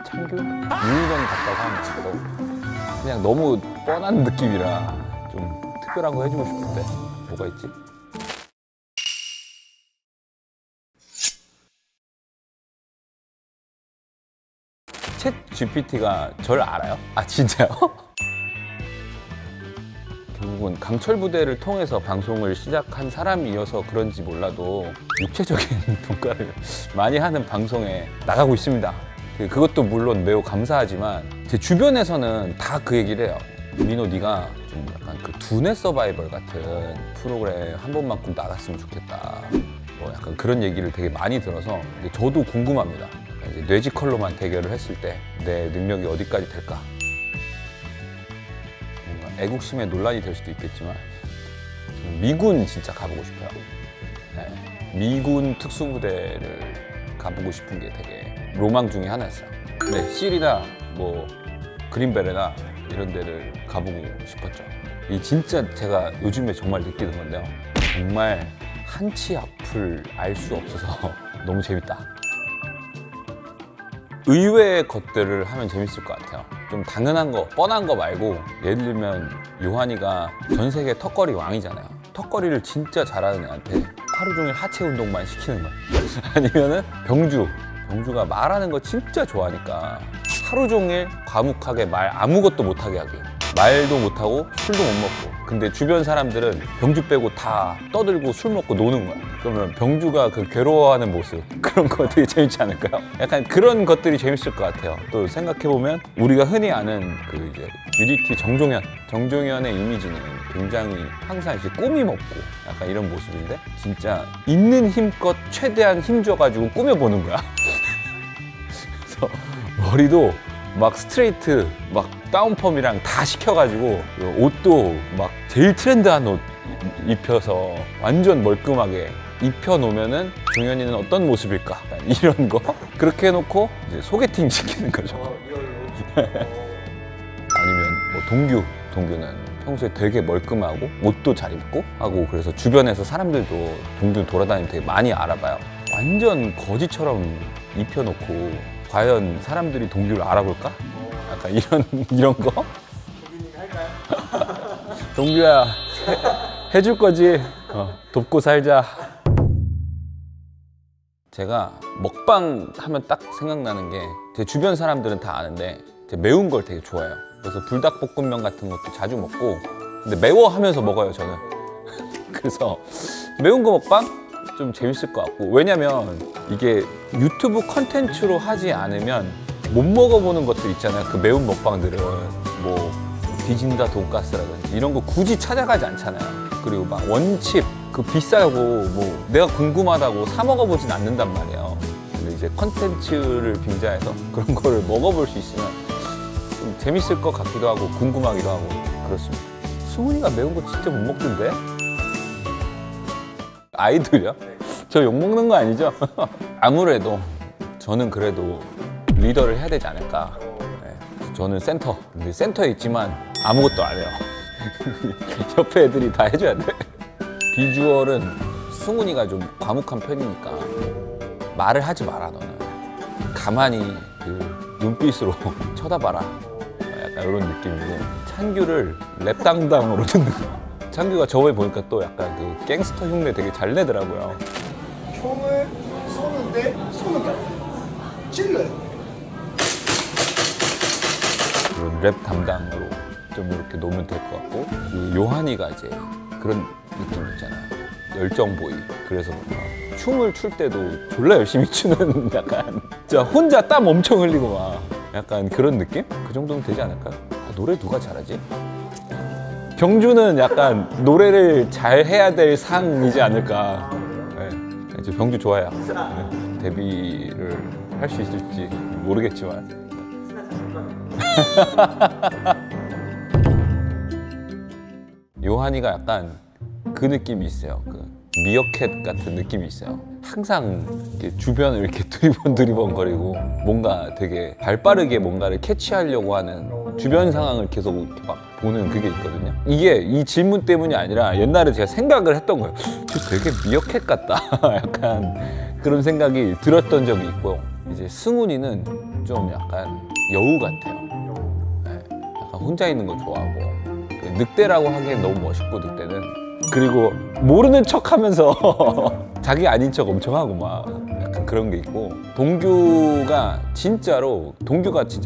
창규? 유희동 같다고 하면 그냥 너무 뻔한 느낌이라 좀 특별한 거 해주고 싶은데 뭐가 있지? 챗 GPT가 절 알아요? 아 진짜요? 결국은 강철 부대를 통해서 방송을 시작한 사람이어서 그런지 몰라도 육체적인 평가를 많이 하는 방송에 나가고 있습니다. 그것도 물론 매우 감사하지만 제 주변에서는 다 그 얘기를 해요. 민호 네가 좀 약간 그 두뇌 서바이벌 같은 프로그램 한 번만큼 나갔으면 좋겠다. 뭐 약간 그런 얘기를 되게 많이 들어서 근데 저도 궁금합니다. 이제 뇌지컬로만 대결을 했을 때 내 능력이 어디까지 될까? 뭔가 애국심의 논란이 될 수도 있겠지만 저는 미군 진짜 가보고 싶어요. 네. 미군 특수부대를 가보고 싶은 게 되게 로망 중에 하나였어요. 네, 실이나 뭐 그린베레나 이런 데를 가보고 싶었죠. 이 진짜 제가 요즘에 정말 느끼는 건데요. 정말 한치 앞을 알 수 없어서 너무 재밌다. 의외의 것들을 하면 재밌을 것 같아요. 좀 당연한 거, 뻔한 거 말고 예를 들면 요한이가 전 세계 턱걸이 왕이잖아요. 턱걸이를 진짜 잘하는 애한테 하루 종일 하체 운동만 시키는 거야. 아니면은 병주가 말하는 거 진짜 좋아하니까 하루 종일 과묵하게 말 아무것도 못하게 하게. 말도 못하고 술도 못 먹고. 근데 주변 사람들은 병주 빼고 다 떠들고 술 먹고 노는 거야. 그러면 병주가 그 괴로워하는 모습 그런 거 되게 재밌지 않을까요? 약간 그런 것들이 재밌을 것 같아요. 또 생각해보면 우리가 흔히 아는 그 이제 UDT 정종현의 이미지는 굉장히 항상 이제 꾸미 먹고 약간 이런 모습인데 진짜 있는 힘껏 최대한 힘줘가지고 꾸며보는 거야. 그래서 머리도 막 스트레이트, 막 다운펌이랑 다 시켜가지고 옷도 막 제일 트렌드한 옷 입혀서 완전 멀끔하게 입혀놓으면은 종현이는 어떤 모습일까? 이런 거 그렇게 해놓고 이제 소개팅 시키는 거죠. 아니면 뭐 동규는 평소에 되게 멀끔하고 옷도 잘 입고 하고 그래서 주변에서 사람들도 동규 돌아다니면 되게 많이 알아봐요. 완전 거지처럼 입혀놓고 과연 사람들이 동규를 알아볼까? 약간 이런 거? 동규님이 할까요? 동규야 해줄 거지? 돕고 살자. 제가 먹방 하면 딱 생각나는 게 제 주변 사람들은 다 아는데 제가 매운 걸 되게 좋아해요. 그래서 불닭볶음면 같은 것도 자주 먹고 근데 매워하면서 먹어요 저는. 그래서 매운 거 먹방? 좀 재밌을 것 같고 왜냐면 이게 유튜브 컨텐츠로 하지 않으면 못 먹어보는 것들 있잖아요. 그 매운 먹방들은 뭐 디진다 돈가스라든지 이런 거 굳이 찾아가지 않잖아요. 그리고 막 원칩 그 비싸고 뭐 내가 궁금하다고 사 먹어보진 않는단 말이에요. 근데 이제 컨텐츠를 빙자해서 그런 거를 먹어볼 수 있으면 좀 재밌을 것 같기도 하고 궁금하기도 하고 그렇습니다. 승훈이가 매운 거 진짜 못 먹던데? 아이돌이요? 저 욕먹는 거 아니죠? 아무래도 저는 그래도 리더를 해야 되지 않을까. 네. 저는 센터. 근데 센터에 있지만 아무것도 안 해요. 옆에 애들이 다 해줘야 돼. 비주얼은 승훈이가 좀 과묵한 편이니까 말을 하지 마라 너는. 가만히 그 눈빛으로 쳐다봐라. 약간 이런 느낌이고 찬규를 랩 담당으로 듣는 거. 창규가 저번에 보니까 또 약간 그 갱스터 흉내 되게 잘 내더라고요. 총을 쏘는데 쏘는 게 아니에요. 찔러요. 그런 랩 담당으로 좀 이렇게 놓으면 될 것 같고 그 요한이가 이제 그런 느낌 있잖아요. 열정 보이. 그래서 막 춤을 출 때도 졸라 열심히 추는 약간 진짜 혼자 땀 엄청 흘리고 막 약간 그런 느낌? 그 정도면 되지 않을까요? 아, 노래 누가 잘하지? 병주는 약간 노래를 잘 해야 될 상이지 않을까. 네. 이제 병주 좋아요. 네. 데뷔를 할 수 있을지 모르겠지만. 요한이가 약간 그 느낌이 있어요. 그 미어캣 같은 느낌이 있어요. 항상 이렇게 주변을 이렇게 두리번거리고 뭔가 되게 발빠르게 뭔가를 캐치하려고 하는 주변 상황을 계속 이렇게 막 보는 그게 있거든요. 이게 이 질문 때문이 아니라 옛날에 제가 생각을 했던 거예요. 저 되게 미어캣 같다. 약간 그런 생각이 들었던 적이 있고요. 이제 승훈이는 좀 약간 여우 같아요. 네, 약간 혼자 있는 거 좋아하고 늑대라고 하기엔 너무 멋있고 늑대는 그리고 모르는 척하면서 자기 아닌 척 엄청 하고 막 약간 그런 게 있고 동규가 진짜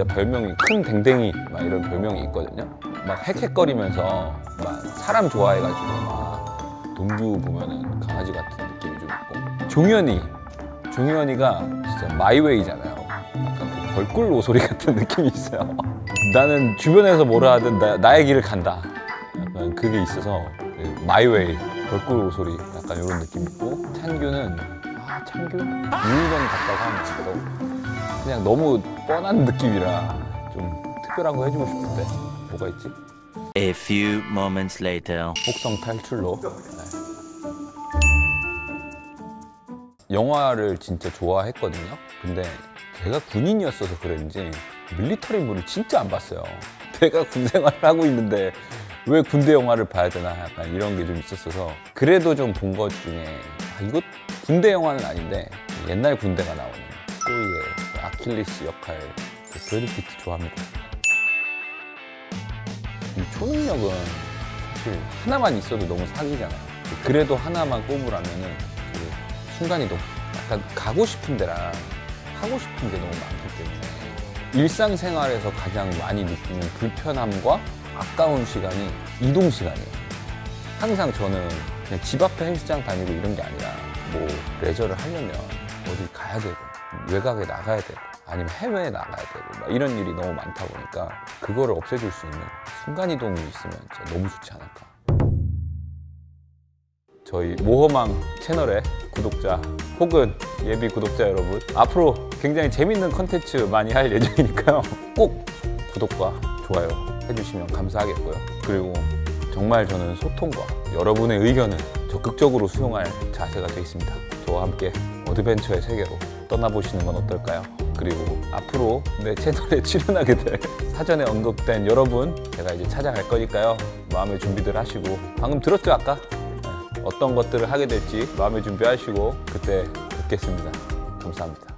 별명이 큰 댕댕이 막 이런 별명이 있거든요. 막 헥헥거리면서 막 사람 좋아해가지고 막 동규 보면은 강아지 같은 느낌이 좀 있고 종현이가 진짜 마이웨이잖아요. 약간 그 벌꿀 오소리 같은 느낌이 있어요. 나는 주변에서 뭐라 하든 나의 길을 간다. 약간 그게 있어서 마이웨이, 벌꿀 오소리 약간 이런 느낌 있고 찬규는 찬규? 유희관 같다고 하면 그냥 너무 뻔한 느낌이라 좀 특별한 거 해주고 싶은데 뭐가 있지? A few moments later. 혹성 탈출로 영화를 진짜 좋아했거든요. 근데 제가 군인이었어서 그랬는지 밀리터리물을 진짜 안 봤어요. 내가 군 생활을 하고 있는데 왜 군대 영화를 봐야 되나 약간 이런 게 좀 있었어서 그래도 좀 본 것 중에 이거 군대 영화는 아닌데 옛날 군대가 나오는 소위의 아킬레스 역할 브래드 피트 좋아합니다. 이 초능력은 사실 하나만 있어도 너무 사기잖아요. 그래도 하나만 꼽으라면은 그 순간이동 약간 가고 싶은 데랑 하고 싶은 게 너무 많기 때문에 일상생활에서 가장 많이 느끼는 불편함과 아까운 시간이 이동 시간이에요. 항상 저는 그냥 집 앞에 헬스장 다니고 이런 게 아니라 뭐 레저를 하려면 어디 가야 되고 외곽에 나가야 되고 아니면 해외에 나가야 되고 막 이런 일이 너무 많다 보니까 그거를 없애줄 수 있는 순간이동이 있으면 진짜 너무 좋지 않을까. 저희 모험왕 채널의 구독자 혹은 예비 구독자 여러분 앞으로 굉장히 재밌는 컨텐츠 많이 할 예정이니까요. 꼭 구독과 좋아요 해주시면 감사하겠고요. 그리고 정말 저는 소통과 여러분의 의견을 적극적으로 수용할 자세가 되어 있습니다. 저와 함께 어드벤처의 세계로 떠나보시는 건 어떨까요? 그리고 앞으로 내 채널에 출연하게 될 사전에 언급된 여러분 제가 이제 찾아갈 거니까요. 마음의 준비들 하시고 방금 들었죠 아까? 어떤 것들을 하게 될지 마음의 준비하시고 그때 뵙겠습니다. 감사합니다.